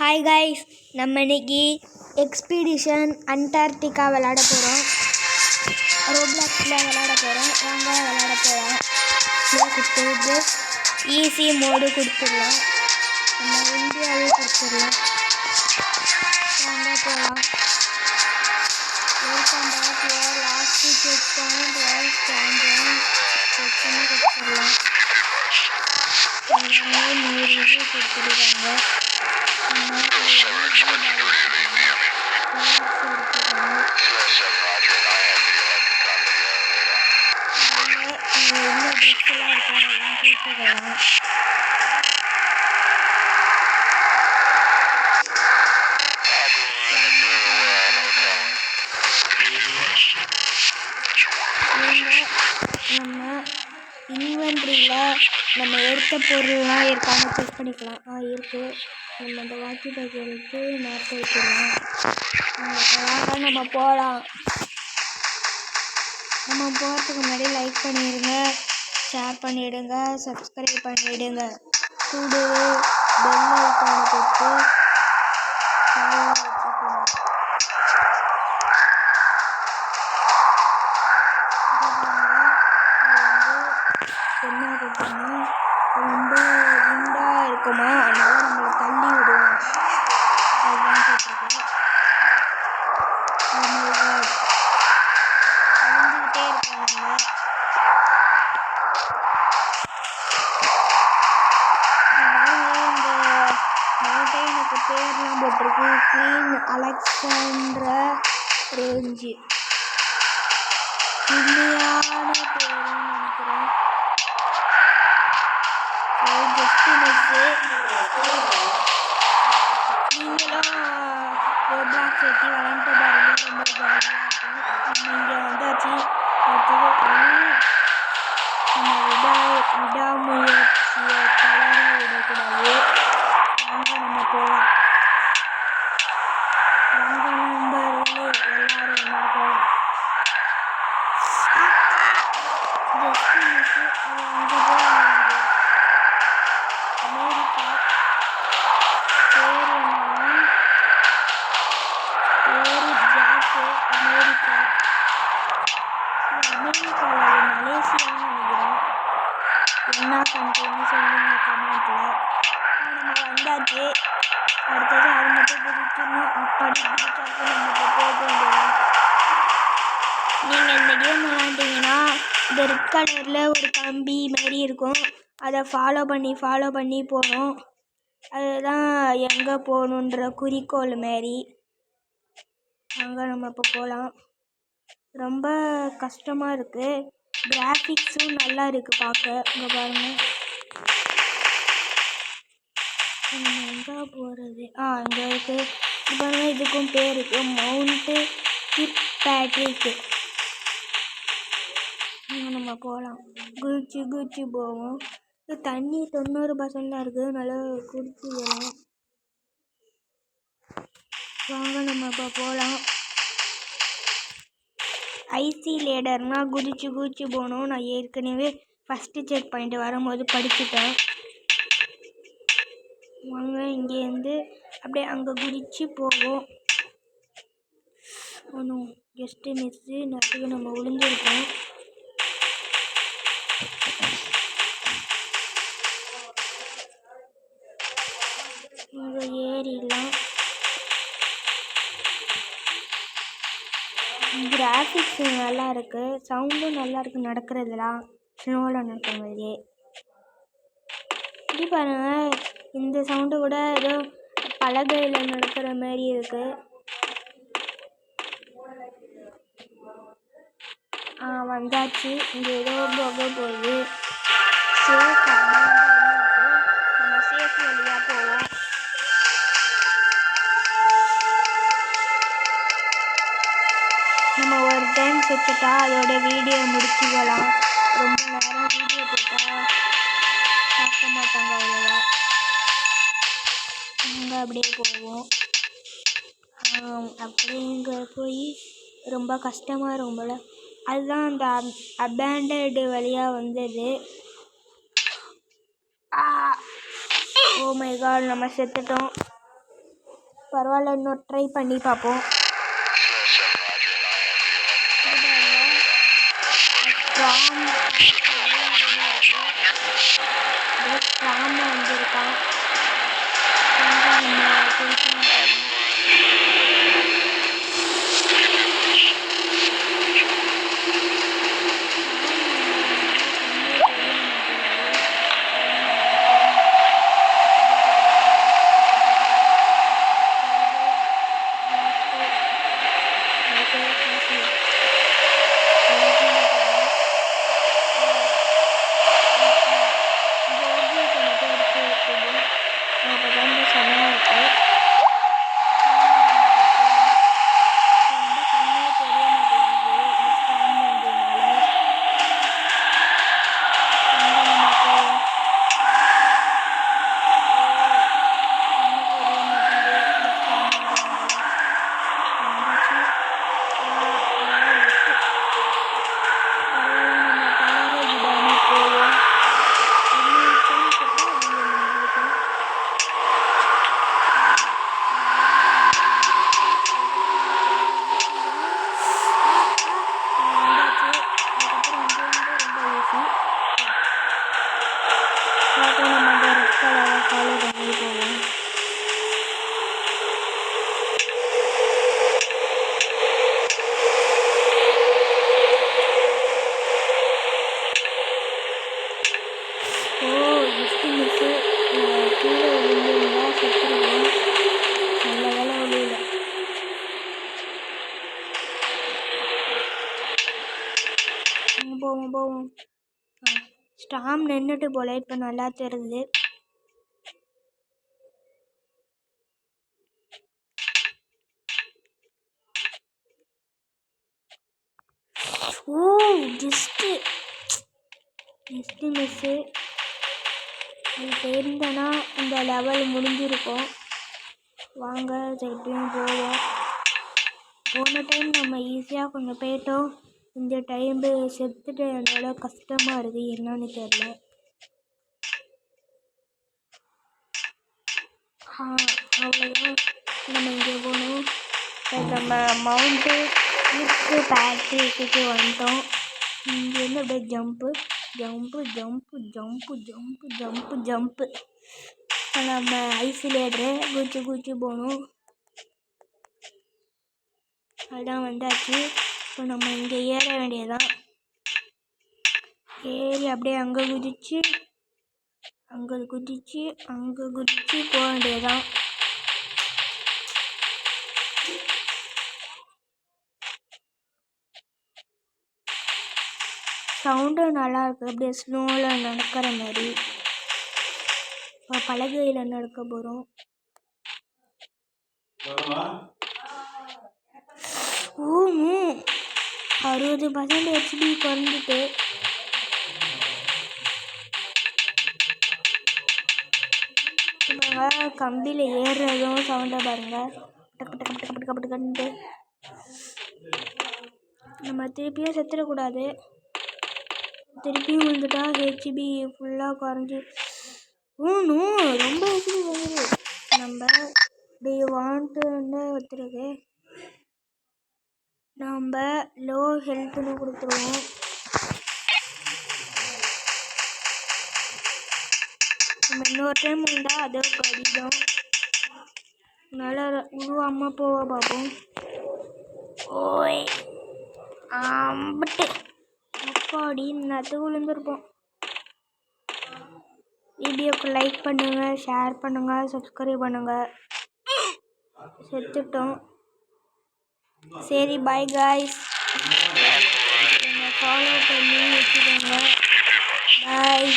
Hi guys, நம்ம இன்னைக்கு எக்ஸ்பீடிஷன் Antarctica விளாட போகிறோம். ரோப்ளாக்ஸில் விளாட போகிறோம். வாங்க விளாட போகிறோம். கொடுத்துருது ஈஸி மோடு கொடுத்துடலாம். நம்ம இந்தியாவே கொடுத்துடலாம். வாங்க போகலாம். Welcome back your last check point voice campaign செக்ஷனை கொடுத்துடலாம். 100 ரிவ்யூ கொடுத்துருக்காங்க. நம்ம இன்வென்ட்ரியில் நம்ம எடுத்த பொருள்லாம் இருக்கான்னு செக் பண்ணிக்கலாம். இருக்குது. நம்ம அந்த வாக்கி டாக்கி எடுத்து மாற்ற வைக்கலாம். நம்ம போகலாம். நம்ம போகிறதுக்கு முன்னாடி லைக் பண்ணிடுங்க, ஷேர் பண்ணிவிடுங்க, சப்ஸ்கிரைப் பண்ணிவிடுங்க. கூடவே பெல் ஐக்கானை தொட்டு ஃபாலோ வச்சுக்கோங்க. என்ன கொடுத்தோம்னா ரொம்ப குண்டாக இருக்குமா, அதனால நம்மளை தள்ளி விடுவோம். அதுதான் போட்டிருக்கேன். வந்துக்கிட்டே இருக்காங்க. இந்த மவுண்டெயினுக்கு பேர்லாம் போட்டிருக்கு. Queen Alexandra range. உண்மையான பேருன்னு நினைக்கிறேன். நீங்களும் ரோப்ளாக்ஸ் ஏற்றி விளையாண்டு பாருங்க, ரொம்ப ஜாலியாக இருக்கும். நம்ம இங்கே வந்தாச்சு. அடுத்தது நம்ம விடாமுயற்சியை தளர விடக்கூடாது. வாங்க நம்ம போகலாம். வாங்க நண்பர்களே, எல்லாரும் என்ன போகலாம். டெஸ்டினேஷன் அங்கே போய் அமெரிக்கா பேர் என்னன்னா ஜாக்கு. அமெரிக்காவில் மலேசியான்னு நினைக்கிறேன். என்ன கண்ட்ரின்னு சொல்லுங்க கமெண்ட்டில். நம்ம வந்தாச்சு. அடுத்தது அது மட்டும் பிடிக்கணும். அப்படி பிடிச்சாக்க நம்ம போக வேண்டியது. நீங்கள் இந்த கேம் விளாண்டிங்கன்னா இந்த ரெட் கலரில் ஒரு கம்பி மாரி இருக்கும். அதை ஃபாலோ பண்ணி போகணும். அதுதான் எங்கே போகணுன்ற குறிக்கோள் மாரி. அங்கே நம்ம இப்போ போகலாம். ரொம்ப கஷ்டமாக இருக்குது. கிராஃபிக்ஸும் நல்லா இருக்குது பார்க்க. இங்கே பாருங்கள். நம்ம எங்கே போகிறது? இங்கே இருக்குது. பாருங்கள், இதுக்கும் பேர் இருக்குது, மவுண்ட்டு கிர்க்பேட்ரிக். நம்ம போகலாம். குதிச்சு போவோம். தண்ணி 90% தான் இருக்குது. நல்லா குடிச்சிக்கலாம். வாங்க நம்ம இப்போ போகலாம். ஐசி லேடர்னால் குதிச்சு போகணும். நான் ஏற்கனவே ஃபஸ்ட்டு செக் பாயிண்ட் வரும்போது படிச்சுட்டேன். வாங்க இங்கேருந்து அப்படியே அங்கே குதிச்சு போவோம். ஒன்றும் ஜஸ்ட்டு மிஸ்ஸு. நிறைய நம்ம விழுந்துருக்கோம். இங்கே ஏறிடலாம். கிராஃபிக்ஸ் நல்லா இருக்குது, சவுண்டும் நல்லா இருக்குது. நடக்கிறதுலாம் ஸ்லோவில் நடக்கிற மாதிரியே. இப்படி பாருங்கள், இந்த சவுண்டு கூட ஏதோ பலகையில் நடக்கிற மாதிரி இருக்குது. வந்தாச்சு. இங்கே ஏதோ போக போகுது. சேஃப் நம்ம சேஃப் வழியாக போவோம். நம்ம ஒரு டைம் செத்துட்டா அதோட வீடியோ முடிச்சுக்கலாம். ரொம்ப நேரம் வீடியோ போட்டால் பார்க்க மாட்டாங்க அவ்வளோவா. அங்கே அப்படியே போவோம். அப்படியே இங்கே போய் ரொம்ப கஷ்டமாக இருக்கும்போல. அதுதான் அந்த அபேண்டடு வழியாக வந்தது. ஓ மை காட், நம்ம செத்துட்டோம். பரவாயில்ல, இன்னும் ட்ரை பண்ணி பார்ப்போம். வந்துருக்கான். போவோம். ஸ்டாம் நின்றுட்டு போல, இப்போ நல்லா தெரியுது. Just miss. அது தெரிந்தனா இந்த லெவல் முடிஞ்சிருக்கும். வாங்க திருப்பியும் போவோம். போன டைம் நம்ம ஈஸியாக கொஞ்சம் போயிட்டோம். இந்த டைம் செத்துட்டு அதனால கஷ்டமாக இருக்குது, என்னன்னு தெரியல. அவ்வளோதான், நம்ம இங்கே போகணும். நம்ம மவுண்ட்டு இருக்கு பேட்ரிக்கு வந்துட்டோம். இங்கேருந்து அப்படியே ஜம்ப்பு. நம்ம ஐசோலேட்டரு குச்சி போகணும். அதுதான் வந்தாச்சு. இப்போ நம்ம இங்கே ஏற வேண்டியதான். ஏறி அப்படியே அங்கே குதிச்சு போக வேண்டியதான். சவுண்டு நல்லாயிருக்கு, அப்படியே ஸ்னோவில் நடக்கிற மாதிரி. இப்போ பலகையில் நடக்க போகிறோம். 60% ஹெச்பி குறைஞ்சிட்டு. கம்பியில் ஏறுறதும் சவுண்டை பாருங்க, டக்கு நம்ம திருப்பியும் செத்துடக்கூடாது. திருப்பியும் விழுந்துட்டா ஹெச்பி ஃபுல்லாக குறைஞ்சி ரொம்ப ஹெச்பி வருது. நம்ம இப்படி வாண்ட்டுன்னு ஒருத்தருக்கு நம்ம லோ ஹெல்த்துன்னு கொடுத்துருவோம். நம்ம இன்னொரு டைம் இருந்தால் அதுக்கு அதிகம். நல்லா உருவாமல் போக பார்ப்போம். அப்பாடி நட்டு விழுந்துருப்போம். வீடியோக்கு லைக் பண்ணுங்கள், ஷேர் பண்ணுங்கள், சப்ஸ்கிரைப் பண்ணுங்கள். செத்துட்டோம். சரி, பாய் காய்ஸ். ஃபாலோ பண்ணி வச்சுக்கோங்க. பாய்.